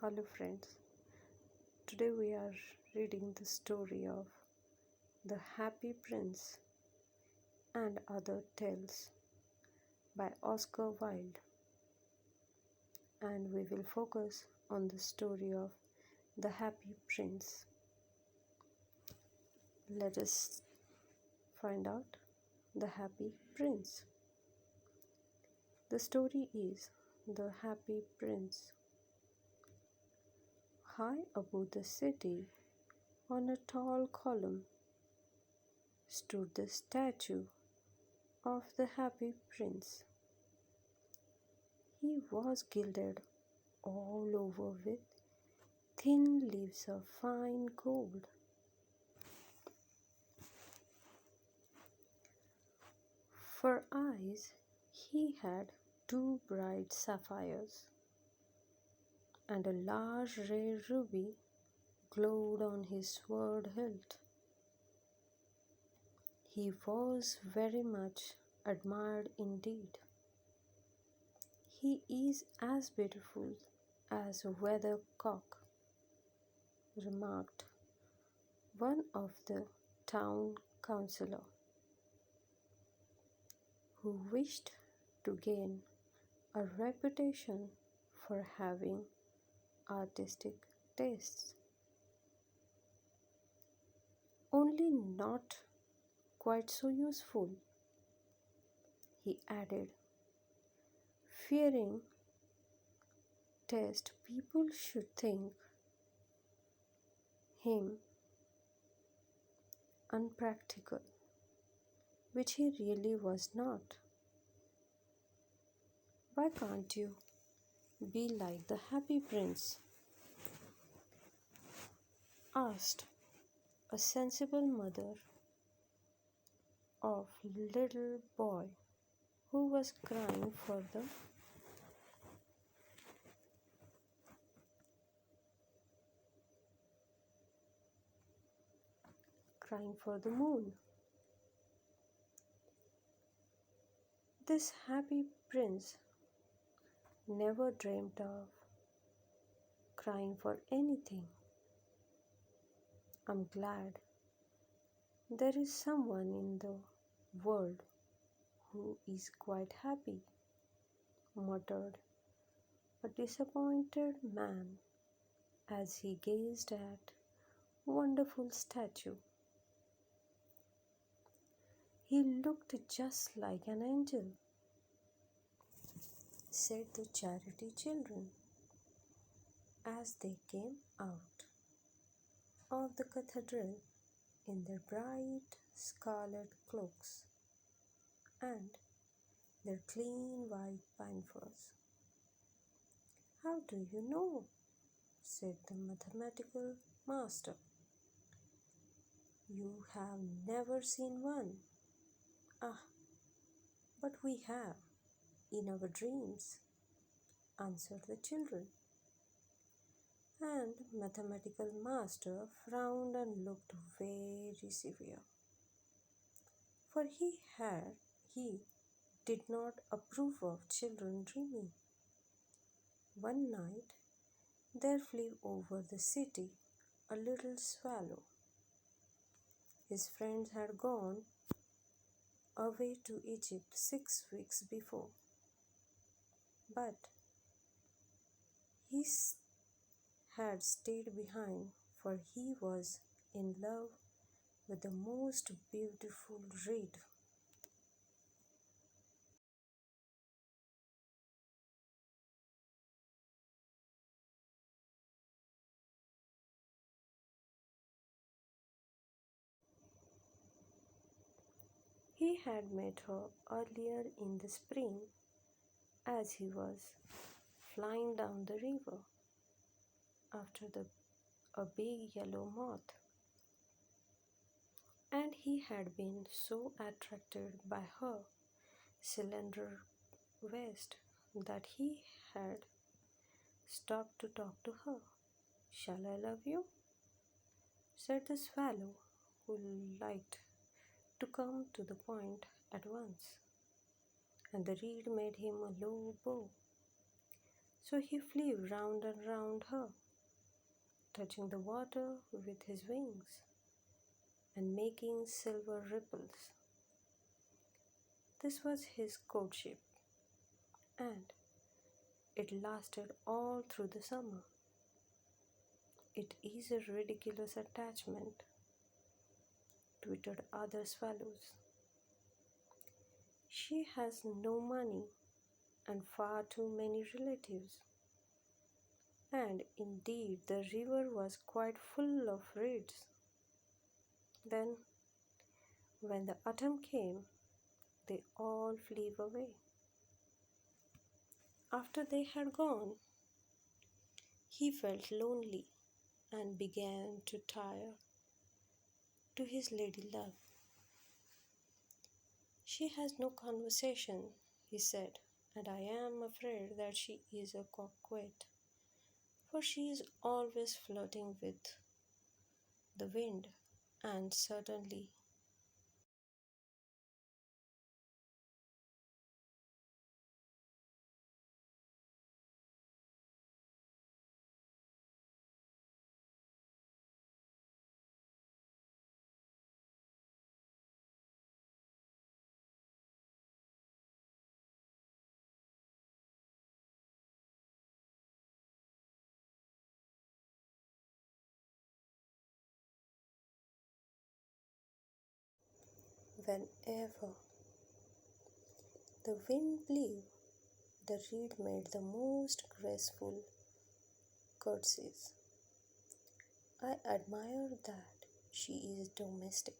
Hello, friends. Today we are reading the story of The Happy Prince and Other Tales by Oscar Wilde, and we will focus on the story of The Happy Prince. Let us find out The Happy Prince. The story is The Happy Prince. High above the city, on a tall column, stood the statue of the Happy Prince. He was gilded all over with thin leaves of fine gold. For eyes, he had two bright sapphires, and a large rare ruby glowed on his sword hilt. He was very much admired indeed. "He is as beautiful as a weathercock," remarked one of the town councillor, who wished to gain a reputation for having artistic tastes. "Only not quite so useful," he added, fearing lest people should think him unpractical, which he really was not. "Why can't you be like the Happy Prince?" asked a sensible mother of little boy who was crying for the moon. This Happy Prince never dreamt of crying for anything. "I'm glad there is someone in the world who is quite happy," muttered a disappointed man as he gazed at wonderful statue. "He looked just like an angel," said the charity children as they came out of the cathedral in their bright scarlet cloaks and their clean white pinafores. "How do you know?" said the mathematical master. "You have never seen one." "Ah, but we have, in our dreams," answered the children. And mathematical master frowned and looked very severe, for he did not approve of children dreaming. One night there flew over the city a little swallow. His friends had gone away to Egypt 6 weeks before, but he had stayed behind, for he was in love with the most beautiful reed. He had met her earlier in the spring as he was flying down the river after a big yellow moth, and he had been so attracted by her slender waist that he had stopped to talk to her. "Shall I love you?" said the swallow, who liked to come to the point at once, and the reed made him a low bow. So he flew round and round her, touching the water with his wings and making silver ripples. This was his courtship, and it lasted all through the summer. It is a ridiculous attachment, twittered other swallows. She has no money and far too many relatives. And indeed, the river was quite full of reeds. Then, when the autumn came, they all flew away. After they had gone, he felt lonely and began to tire to his lady love. She has no conversation, he said, and I am afraid that she is a coquette, for she is always flirting with the wind, and certainly whenever the wind blew, the reed made the most graceful curtsies. I admire that she is domestic,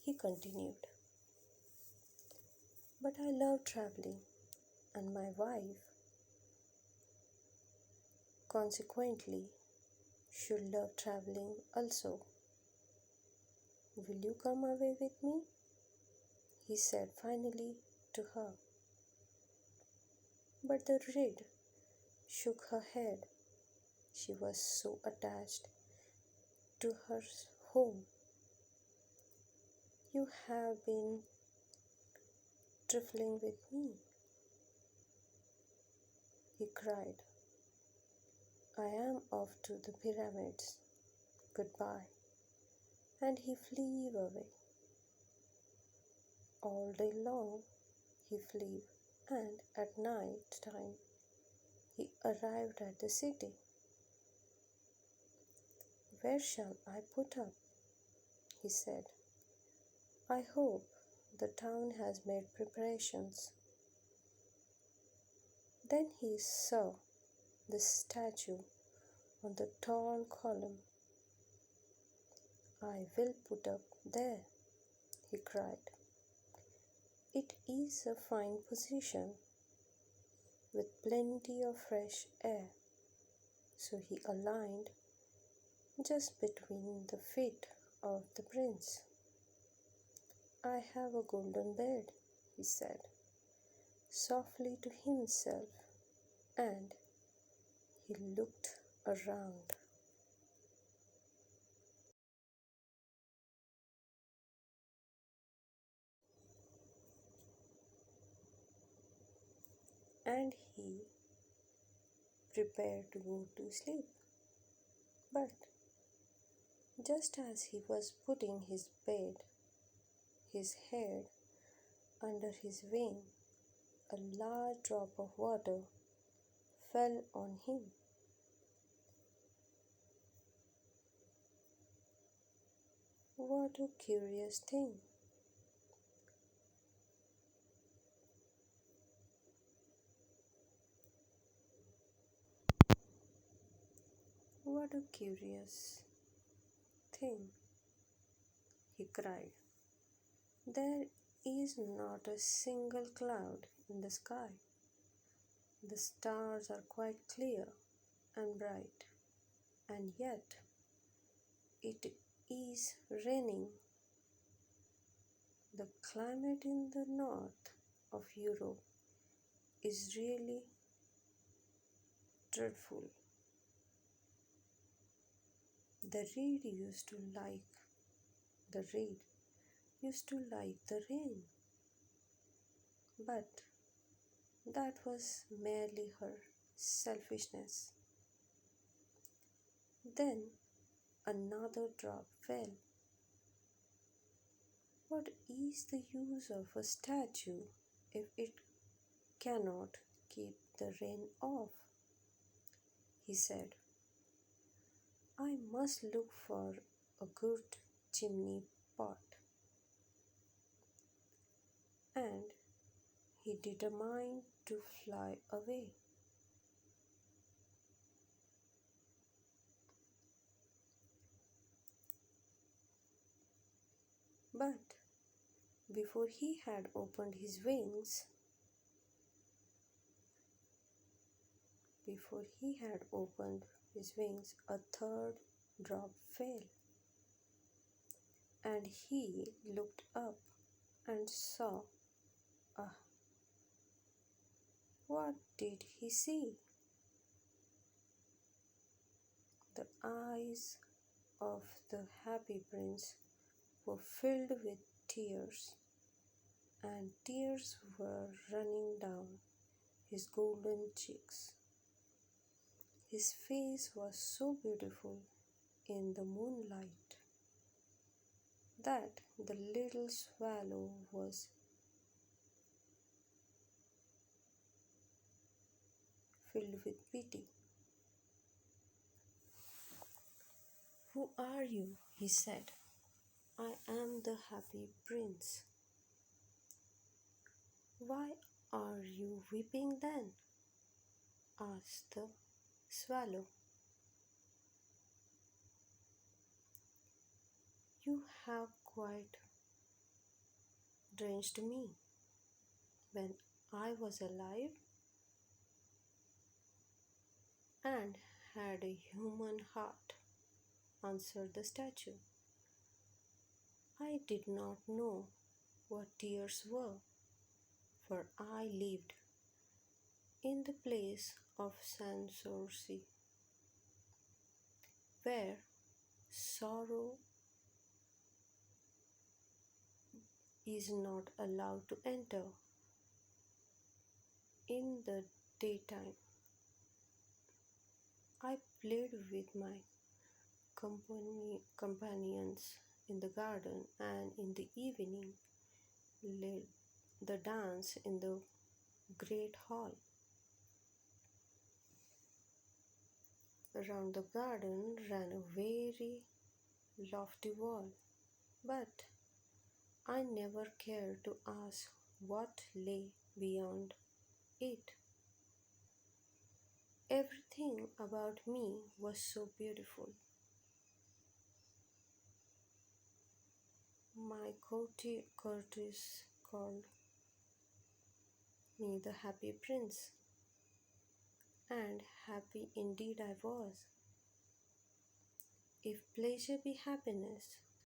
he continued, but I love traveling, and my wife, consequently, should love traveling also. Will you come away with me? He said finally to her. But the reed shook her head. She was so attached to her home. You have been trifling with me, he cried. I am off to the pyramids. Goodbye. And he flew away. All day long he flew, and at night time he arrived at the city. Where shall I put up? He said. I hope the town has made preparations. Then he saw the statue on the tall column. I will put up there, he cried. It is a fine position with plenty of fresh air. So he aligned just between the feet of the prince. I have a golden bed, he said softly to himself, and he looked around. And he prepared to go to sleep. But just as he was putting his bed, his head under his wing, a large drop of water fell on him. What a curious thing! What a curious thing! He cried. There is not a single cloud in the sky. The stars are quite clear and bright, and yet it is raining. The climate in the north of Europe is really dreadful. The reed used to like the reed used to like the rain, but That was merely her selfishness. Then another drop fell. What is the use of a statue if it cannot keep the rain off? He said. I must look for a good chimney pot. And he determined to fly away. But before he had opened his wings, a third drop fell, and he looked up and saw. Ah, what did he see? The eyes of the happy prince were filled with tears, and tears were running down his golden cheeks. His face was so beautiful in the moonlight that the little swallow was filled with pity. Who are you? He said. I am the happy prince. Why are you weeping then? Asked the swallow. You have quite drenched me when I was alive and had a human heart, answered the statue. I did not know what tears were, for I lived in the place of Sanssouci, where sorrow is not allowed to enter. In the daytime, I played with my companions in the garden, and in the evening led the dance in the great hall. Around the garden ran a very lofty wall, but I never cared to ask what lay beyond it. Everything about me was so beautiful. My courtiers called me the happy prince, and happy indeed I was. If pleasure be happiness,